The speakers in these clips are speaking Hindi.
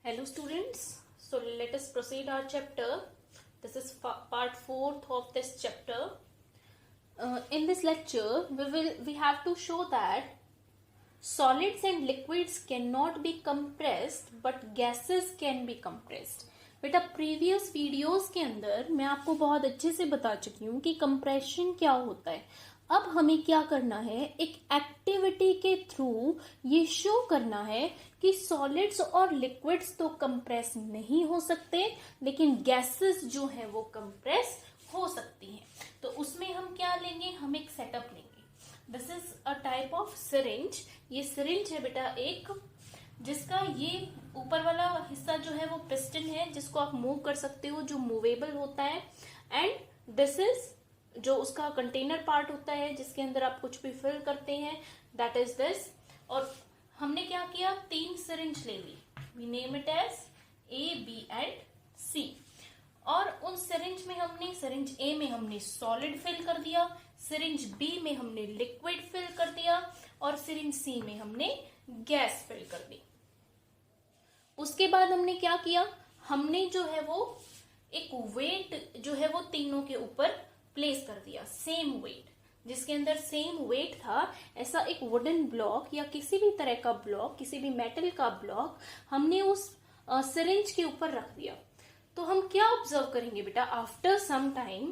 Hello students, so let us proceed our chapter. This is part 4th of this chapter. In this lecture, we have to show that solids and liquids cannot be compressed but gases can be compressed. बेटा प्रीवियस वीडियोस के अंदर मैं आपको बहुत अच्छे से बता चुकी हूँ कि कंप्रेशन क्या होता है. अब हमें क्या करना है, एक एक्टिविटी के थ्रू ये शो करना है कि सॉलिड्स और लिक्विड्स तो कंप्रेस नहीं हो सकते लेकिन गैसेस जो है वो कंप्रेस हो सकती हैं. तो उसमें हम क्या लेंगे, हम एक सेटअप लेंगे. This is a type of syringe. ये सिरिंज है बेटा एक, जिसका ये ऊपर वाला हिस्सा जो है वो पिस्टन है जिसको आप मूव कर सकते हो, जो मूवेबल होता है. एंड दिस इज जो उसका कंटेनर पार्ट होता है जिसके अंदर आप कुछ भी फिल करते हैं, दैट इज दिस. और हमने क्या किया, 3 सिरिंज ले ली. We name it as A, B and C. और उन सिरिंज में हमने, सिरिंज ए में हमने सॉलिड फिल कर दिया, सिरिंज बी में हमने लिक्विड फिल कर दिया और सिरिंज सी में हमने गैस फिल कर दी. उसके बाद हमने क्या किया, हमने जो है वो एक वेट जो है वो तीनों के ऊपर प्लेस कर दिया. सेम वेट, जिसके अंदर सेम वेट था, ऐसा एक वुडन ब्लॉक या किसी भी तरह का ब्लॉक, किसी भी मेटल का ब्लॉक हमने उस सिरिंज के ऊपर रख दिया. तो हम क्या ऑब्जर्व करेंगे बेटा, आफ्टर सम टाइम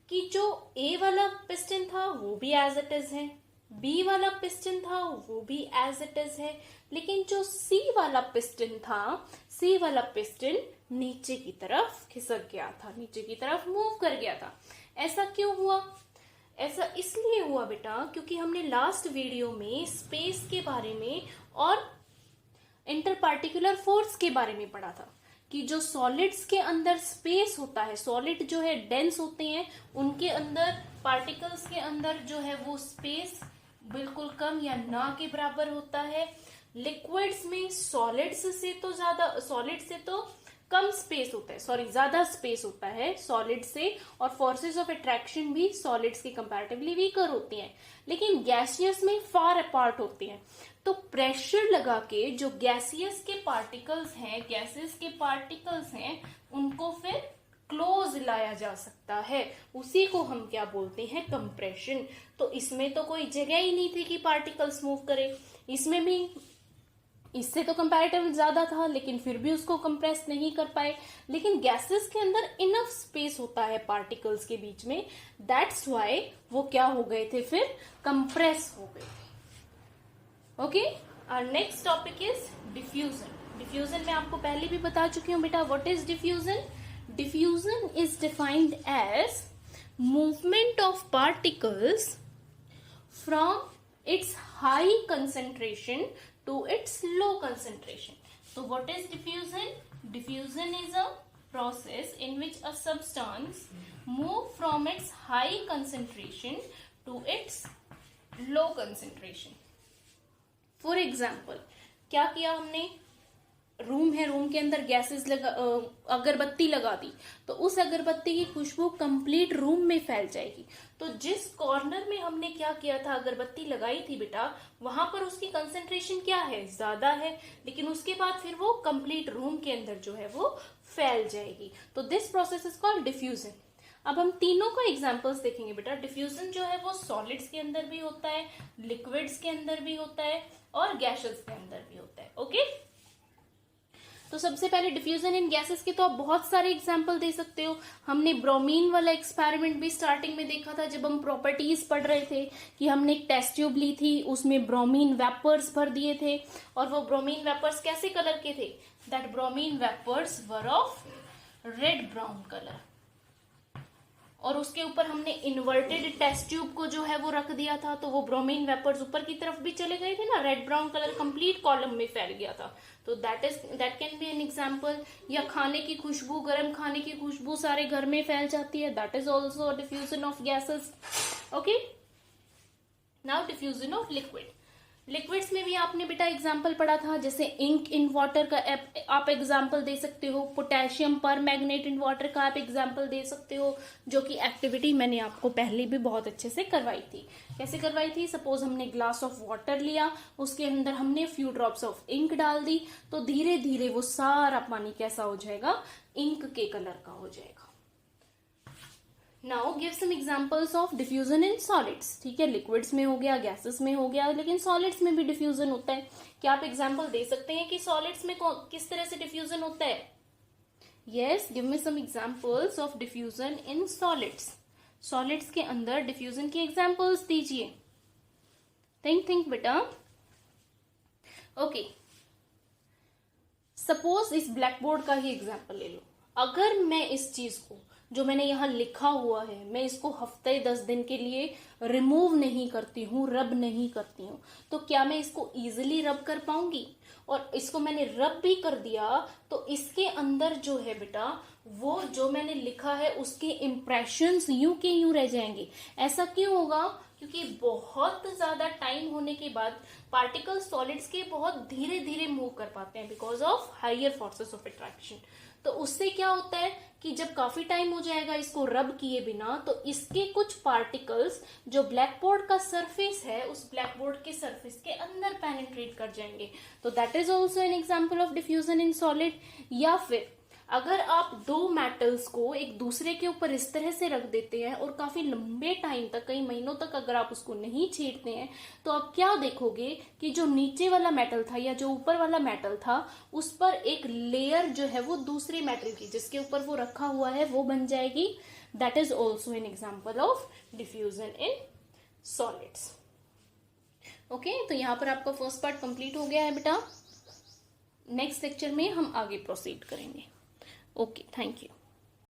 कि जो ए वाला पिस्टन था वो भी एज इट इज है, बी वाला पिस्टन था वो भी एज इट इज है, लेकिन जो सी वाला पिस्टन था, सी वाला पिस्टन नीचे की तरफ खिसक गया था, नीचे की तरफ मूव कर गया था. ऐसा क्यों हुआ? ऐसा इसलिए हुआ बेटा क्योंकि हमने लास्ट वीडियो में स्पेस के बारे में और इंटरपार्टिकुलर फोर्स के बारे में पढ़ा था कि जो सॉलिड्स के अंदर स्पेस होता है, सॉलिड जो है डेंस होते हैं, उनके अंदर पार्टिकल्स के अंदर जो है वो स्पेस बिल्कुल कम या ना के बराबर होता है. लिक्विड्स में सॉलिड्स से तो ज्यादा, सॉलिड से तो कम स्पेस होता है, सॉरी ज्यादा स्पेस होता है सॉलिड से, और फोर्सेस ऑफ अट्रैक्शन भी सॉलिड्स के कंपैरेटिवली वीकर होती हैं, लेकिन गैसियस में फार अपार्ट होती हैं. तो प्रेशर लगा के जो गैसियस के पार्टिकल्स हैं, गैसेस के पार्टिकल्स हैं, उनको फिर क्लोज लाया जा सकता है. उसी को हम क्या बोलते हैं, कंप्रेशन. तो इसमें तो कोई जगह ही नहीं थी कि पार्टिकल्स मूव करे, इसमें भी इससे तो कंपैरेटिवली ज्यादा था लेकिन फिर भी उसको कंप्रेस नहीं कर पाए. लेकिन गैसेस के अंदर इनफ स्पेस होता है पार्टिकल्स के बीच में, दैट्स व्हाई वो क्या हो गए थे, फिर कंप्रेस हो गए थे. Okay, our next topic is diffusion. Diffusion मैं आपको पहले भी बता चुकी हूं बेटा. What is diffusion? Diffusion is defined as movement of particles from its high concentration to its low concentration. So what is diffusion? Diffusion is a process in which a substance move from its high concentration to its low concentration. For example, क्या किया हमने, रूम है, रूम के अंदर गैसेस लगा, अगरबत्ती लगा दी, तो उस अगरबत्ती की खुशबू कंप्लीट रूम में फैल जाएगी. तो जिस कॉर्नर में हमने क्या किया था, अगरबत्ती लगाई थी बेटा, वहां पर उसकी कंसंट्रेशन क्या है, ज्यादा है, लेकिन उसके बाद फिर वो कंप्लीट रूम के अंदर जो है वो फैल जाएगी. तो this process is called diffusion. अब हम तीनों का एग्जांपल्स देखेंगे बेटा. डिफ्यूजन जो है वो सॉलिड्स के अंदर भी होता है, लिक्विड्स के अंदर भी होता है और गैसेस के अंदर भी होता है. ओके, तो सबसे पहले डिफ्यूजन इन गैसेस के तो आप बहुत सारे एग्जाम्पल दे सकते हो. हमने ब्रोमीन वाला एक्सपेरिमेंट भी स्टार्टिंग में देखा था जब हम प्रॉपर्टीज पढ़ रहे थे, कि हमने एक टेस्ट ट्यूब ली थी, उसमें ब्रोमीन वेपर्स भर दिए थे, और वो ब्रोमीन वेपर्स कैसे कलर के थे, that bromine vapours were of red brown colour. और उसके ऊपर हमने इन्वर्टेड टेस्ट ट्यूब को जो है वो रख दिया था, तो वो ब्रोमीन वेपर्स ऊपर की तरफ भी चले गए थे ना, red brown colour complete column में फैल गया था. तो that can be an example. या खाने की खुशबू, गर्म खाने की खुशबू सारे घर में फैल जाती है, that is also diffusion of gases. Okay, now diffusion of liquid. Liquids में भी आपने बेटा एग्जाम्पल पढ़ा था, जैसे इंक इन वाटर का आप एग्जाम्पल दे सकते हो, पोटेशियम पर मैग्नेट इन वाटर का आप एग्जाम्पल दे सकते हो, जो कि एक्टिविटी मैंने आपको पहले भी बहुत अच्छे से करवाई थी। कैसे करवाई थी? सपोज हमने ग्लास ऑफ वाटर लिया, उसके अंदर हमने फ्यू ड्रॉप्स ऑफ इंक डाल दी, तो धीरे धीरे वो सारा पानी कैसा हो जाएगा? इंक के कलर का हो जाएगा। Now give some examples of diffusion in solids. ठीक है, लिक्विड्स में हो गया, गैसेस में हो गया, लेकिन सॉलिड्स में भी डिफ्यूजन होता है। क्या आप एग्जांपल दे सकते हैं कि सॉलिड्स में किस तरह से डिफ्यूजन होता है? Yes, give me some examples of diffusion in solids. Solids के अंदर डिफ्यूजन की एग्जांपल्स दीजिए। थिंक बेटा। ओके, सपोज इस ब्लैक बोर्ड का ही एग्जांपल ले लो। अगर मैं इस चीज को, जो मैंने यहाँ लिखा हुआ है, मैं इसको हफ्ते 10 दिन के लिए रिमूव नहीं करती हूँ, रब नहीं करती हूँ, तो क्या मैं इसको इजीली रब कर पाऊंगी? और इसको मैंने रब भी कर दिया तो इसके अंदर जो है बेटा, वो जो मैंने लिखा है उसके इम्प्रेशंस यूं के यूं रह जाएंगे। ऐसा क्यों होगा? क्योंकि बहुत ज्यादा टाइम होने के बाद पार्टिकल सॉलिड्स के बहुत धीरे धीरे मूव कर पाते हैं because of higher forces of attraction. तो उससे क्या होता है कि जब काफी टाइम हो जाएगा इसको रब किए बिना, तो इसके कुछ पार्टिकल्स जो ब्लैक बोर्ड का सरफेस है, उस ब्लैक बोर्ड के सरफेस के अंदर पेनिट्रेट कर जाएंगे। तो that is also an example of diffusion in solid. या फिर अगर आप दो मेटल्स को एक दूसरे के ऊपर इस तरह से रख देते हैं और काफी लंबे टाइम तक, कई महीनों तक अगर आप उसको नहीं छेड़ते हैं, तो आप क्या देखोगे कि जो नीचे वाला मेटल था या जो ऊपर वाला मेटल था, उस पर एक लेयर जो है वो दूसरे मेटल की जिसके ऊपर वो रखा हुआ है वो बन जाएगी। That is also an example of diffusion in solids. Okay, तो यहाँ पर आपका फर्स्ट पार्ट कंप्लीट हो गया है बेटा। नेक्स्ट लेक्चर में हम आगे प्रोसीड करेंगे। Okay, thank you.